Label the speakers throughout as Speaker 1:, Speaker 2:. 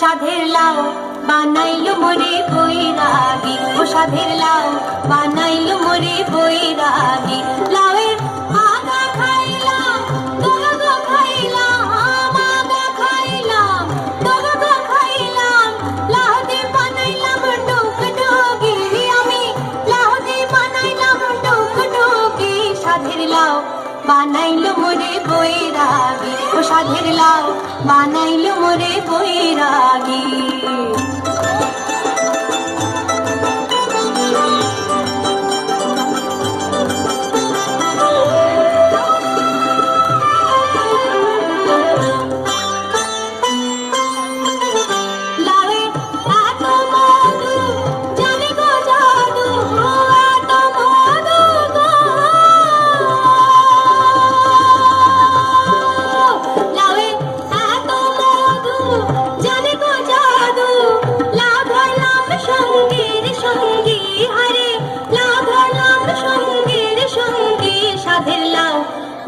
Speaker 1: সাধের লাউ বানাইলো মোরে বৈরাগী, ও সাধের লাউ বানাইলো মোরে বৈরাগী। লাউয়ের আগা খাইলাম, দোগা খাইলাম, আগা খাইলাম, দোগা খাইলাম। লাউ দিয়ে বানাইলাম ডুগডুগি, আমি লাউ দিয়ে বানাইলাম ডুগডুগি। সাধের লাউ বানাইলো মোরে বৈরাগী, ও সাধের লাউ বানাইলো মোরে বৈরাগী।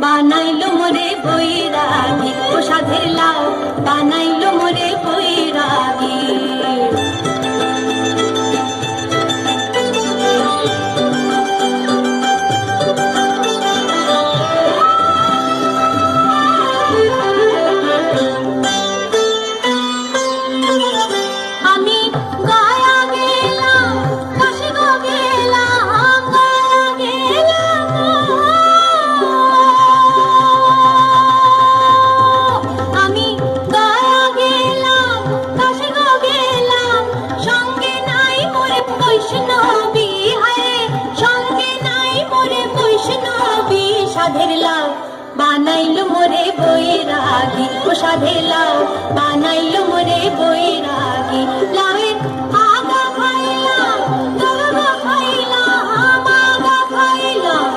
Speaker 1: বানাইলো মোরে বৈরাগী, ও সাধের লাউ বানাইলো মোরে বৈরাগী। আমি গায়া গেলাম, কাশি গো গেলাম, গায়া গেলাম। আমি গায়া গেলাম, কাশি গো গেলাম, সঙ্গে নাই মোরে বৈষ্ণবী, হায় সঙ্গে নাই মোরে বৈষ্ণবী। সাধের লাউ বানাইলো মোরে বৈরাগী, ও সাধের লাউ বানাইলো মোরে বৈরাগী। লাউয়ের আগা খাইলাম, দোগা খাইলাম, আগা খাইলাম,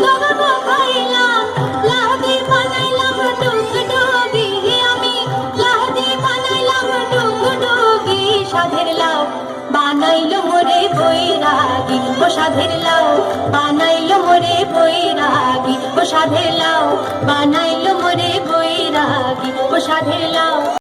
Speaker 1: দোগা খাইলাম। লাউ দিয়ে বানাইলাম ডুগডুগি, আমি লাউ দিয়ে বানাইলাম ডুগডুগি। সাধের লাউ বানাইলো মোরে বৈরাগী, ও সাধের লাউ বানাইলো মোরে বৈরাগী, ও সাধের লাউ বানাইলো মোরে বৈরাগী, ও সাধের লাউ।